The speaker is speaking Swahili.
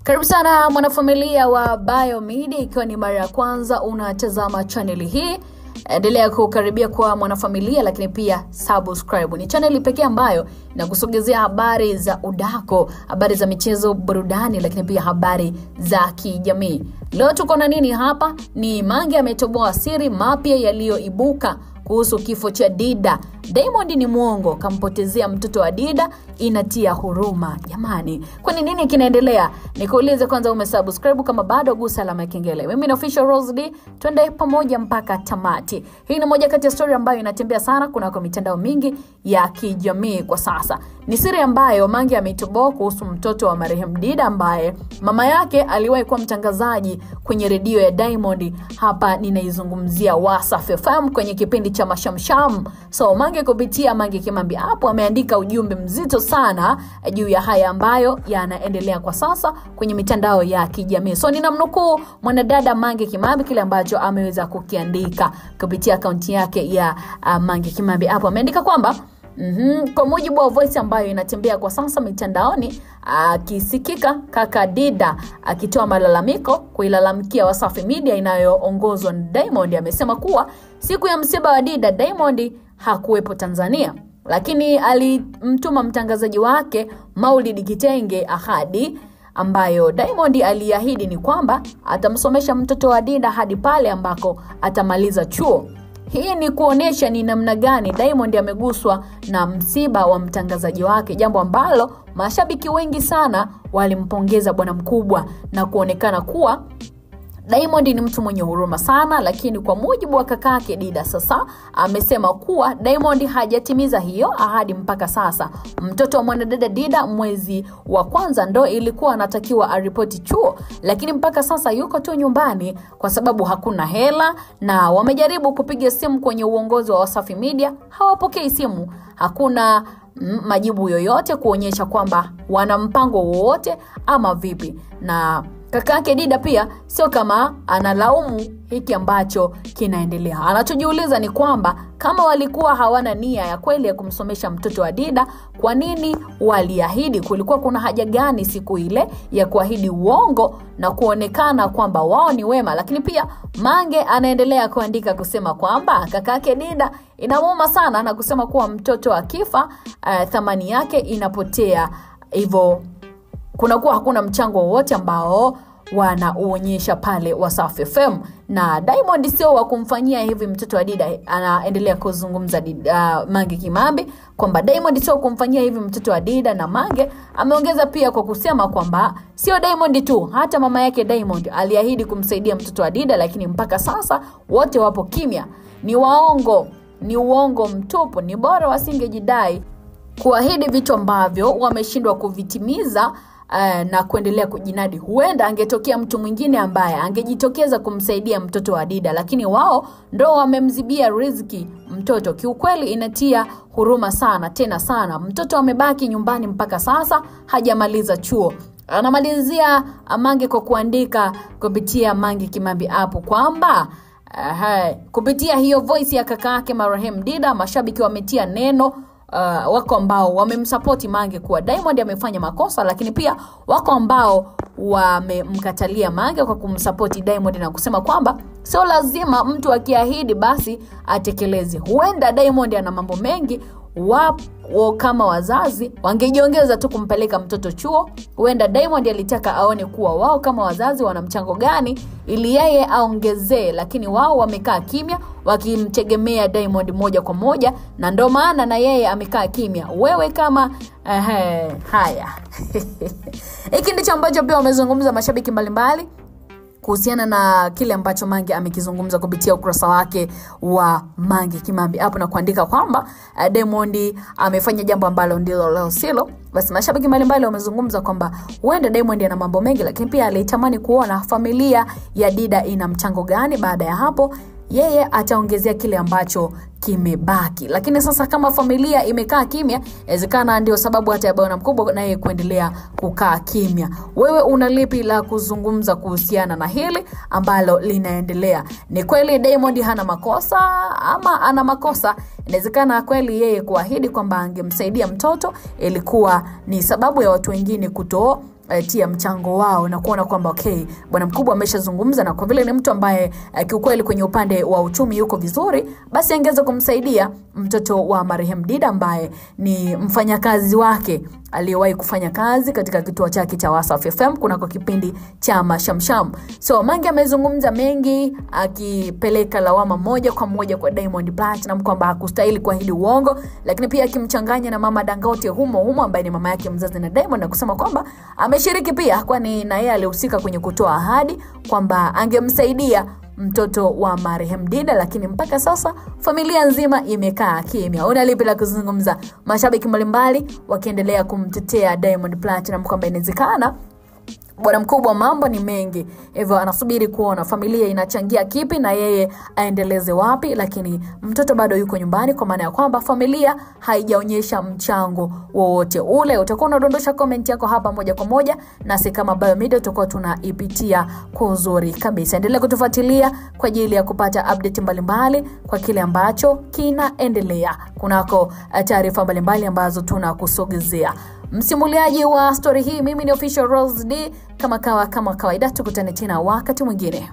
Karibu sana mwanafamilia wa Biomedia, ikiwa ni mara ya kwanza unatazama channel hii, endelea kukaribia kwa mwanafamilia, lakini pia subscribe. Ni channel pekee ambayo inakusogezea habari za udako, habari za michezo, burudani, lakini pia habari za kijamii. Leo tuko na nini hapa? Ni Mange ametoboa siri mapya yaliyoibuka kuhusu kifo cha Dida. Diamond ni muongo, kampotezea mtoto wa Dida, inatia huruma. Jamani, kwani nini kinaendelea? Nikuulize kwanza, umesubscribe? Kama bado, gusa alama ya kengele. Mimi ni Official Rose D, twende pamoja mpaka tamati. Hii ni moja kati ya story ambayo inatembea sana kwa mitandao mingi ya kijamii kwa sasa. Ni siri ambayo Mange ameitoboa kuhusu mtoto wa marehemu Dida, ambaye mama yake aliwahi kuwa mtangazaji kwenye redio ya Diamond. Hapa ninaizungumzia Wasafi FM kwenye kipindi cha Mashamsham. So Mange kupitia Mange Kimambi hapo ameandika ujumbe mzito sana juu ya haya ambayo yanaendelea kwa sasa kwenye mitandao ya kijamii. So ninamnukuu mwanadada Mange Kimambi kile ambacho ameweza kukiandika kupitia akaunti yake ya Mange Kimambi. Hapo ameandika kwamba kwa mujibu wa voice ambayo inatembea kwa sasa mitandaoni, akisikika kaka Dida akitoa malalamiko kuilalamikia Wasafi Media inayoongozwa na Diamond. Amesema kuwa siku ya msiba wa Dida Diamond hakuwepo Tanzania, lakini alimtuma mtangazaji wake Maulid Kitenge ahadi ambayo Diamond aliahidi ni kwamba atamsomesha mtoto wa Dida hadi pale ambako atamaliza chuo. Hii ni kuonesha ni namna gani Diamond ameguswa na msiba wa mtangazaji wake, jambo ambalo mashabiki wengi sana walimpongeza bwana mkubwa na kuonekana kuwa Diamond ni mtu mwenye huruma sana. Lakini kwa mujibu wa kakake Dida sasa amesema kuwa Diamond hajatimiza hiyo ahadi mpaka sasa. Mtoto wa mwanadada Dida mwezi wa kwanza ndo ilikuwa anatakiwa aripoti chuo, lakini mpaka sasa yuko tu nyumbani kwa sababu hakuna hela, na wamejaribu kupiga simu kwenye uongozi wa Wasafi Media, hawapokei simu. Hakuna majibu yoyote kuonyesha kwamba wana mpango wowote ama vipi. Na kakake Dida pia sio kama analaumu hiki ambacho kinaendelea. Anachojiuliza ni kwamba kama walikuwa hawana nia ya kweli ya kumsomesha mtoto wa Dida, kwa nini waliahidi? Kulikuwa kuna haja gani siku ile ya kuahidi uongo na kuonekana kwamba wao ni wema? Lakini pia Mange anaendelea kuandika kusema kwamba kakake Dida inamuuma sana na kusema kuwa mtoto akifa thamani yake inapotea, hivyo kunakuwa hakuna mchango wowote ambao wanaonyesha pale Wasafi FM. Na Diamond sio wa kumfanyia hivi mtoto wa Dida. Anaendelea kuzungumza Mange Kimambi kwamba Diamond sio kumfanyia hivi mtoto wa Dida, na Mange ameongeza pia kwa kusema kwamba sio Diamond tu, hata mama yake Diamond aliahidi kumsaidia mtoto wa Dida, lakini mpaka sasa wote wapo kimya. Ni waongo, ni uongo mtupu. Ni bora wasingejidai kuahidi vitu ambavyo wameshindwa kuvitimiza na kuendelea kujinadi. Huenda angetokea mtu mwingine ambaye angejitokeza kumsaidia mtoto wa Dida, lakini wao ndo wamemzibia riziki mtoto. Kiukweli inatia huruma sana, tena sana. Mtoto amebaki nyumbani mpaka sasa hajamaliza chuo. Anamalizia Mange kwa kuandika kupitia Mange Kimambi hapo kwamba kupitia hiyo voice ya kaka yake marehemu Dida, mashabiki wametia neno. Wako ambao wamemsupport Mange kuwa Diamond amefanya makosa, lakini pia wako ambao wamemkatalia Mange kwa kumsupport Diamond na kusema kwamba sio lazima mtu akiahidi basi atekeleze. Huenda Diamond ana mambo mengi, wao kama wazazi wangejiongeza tu kumpeleka mtoto chuo. Huenda Diamond alitaka aone kuwa wao kama wazazi wana mchango gani ili yeye aongezee, lakini wao wamekaa kimya wakimtegemea Diamond moja kwa moja, na ndo maana na yeye amekaa kimya. Wewe kama haya hiki ndicho ambacho pia wamezungumza mashabiki mbalimbali kuhusiana na kile ambacho Mange amekizungumza kupitia ukurasa wake wa Mange Kimambi hapo, na kuandika kwamba Diamond amefanya jambo ambalo ndilo leo silo. Basi mashabiki mbalimbali wamezungumza kwamba huenda Diamond ana mambo mengi, lakini pia alitamani kuona familia ya Dida ina mchango gani. Baada ya hapo yeye ataongezea kile ambacho kimebaki. Lakini sasa kama familia imekaa kimya, inawezekana ndio sababu hata ya bwana mkubwa naye kuendelea kukaa kimya. Wewe una lipi la kuzungumza kuhusiana na hili ambalo linaendelea? Ni kweli Diamond hana makosa ama ana makosa? Inawezekana kweli yeye kuahidi kwamba angemsaidia mtoto ilikuwa ni sababu ya watu wengine tia mchango wao na kuona kwamba okay, bwana mkubwa ameshazungumza, na kwa vile ni mtu ambaye kiukweli kwenye upande wa uchumi yuko vizuri, basi angeweza kumsaidia mtoto wa marehemu Dida ambaye ni mfanyakazi wake aliyewahi kufanya kazi katika kituo chake cha Wasafi FM kuna kwa kipindi cha Mashamsham. So Mange amezungumza mengi akipeleka lawama moja kwa moja kwa Diamond Platnumz kwamba hakustahili kuahidi uongo, lakini pia akimchanganya na mama Dangote humo ambaye ni mama yake mzazi na Diamond, na kusema kwamba ameshiriki pia kwani na yeye alihusika kwenye kutoa ahadi kwamba angemsaidia mtoto wa marehemu Dida, lakini mpaka sasa familia nzima imekaa kimya. Una lipi la kuzungumza? Mashabiki mbalimbali wakiendelea kumtetea Diamond Platnumz kwamba inawezekana bwana mkubwa mambo ni mengi, hivyo anasubiri kuona familia inachangia kipi na yeye aendeleze wapi, lakini mtoto bado yuko nyumbani, kwa maana ya kwamba familia haijaonyesha mchango wowote ule. Utakuwa unadondosha comment yako hapa moja kwa moja, nasi kama Biomedia tutakuwa tunaipitia kwa uzuri kabisa. Endelea kutufuatilia kwa ajili ya kupata update mbalimbali kwa kile ambacho kinaendelea kunako taarifa mbalimbali ambazo tunakusogezea. Msimuliaji wa story hii mimi ni Official Rose D, kama kawaida tukutane tena wakati mwingine.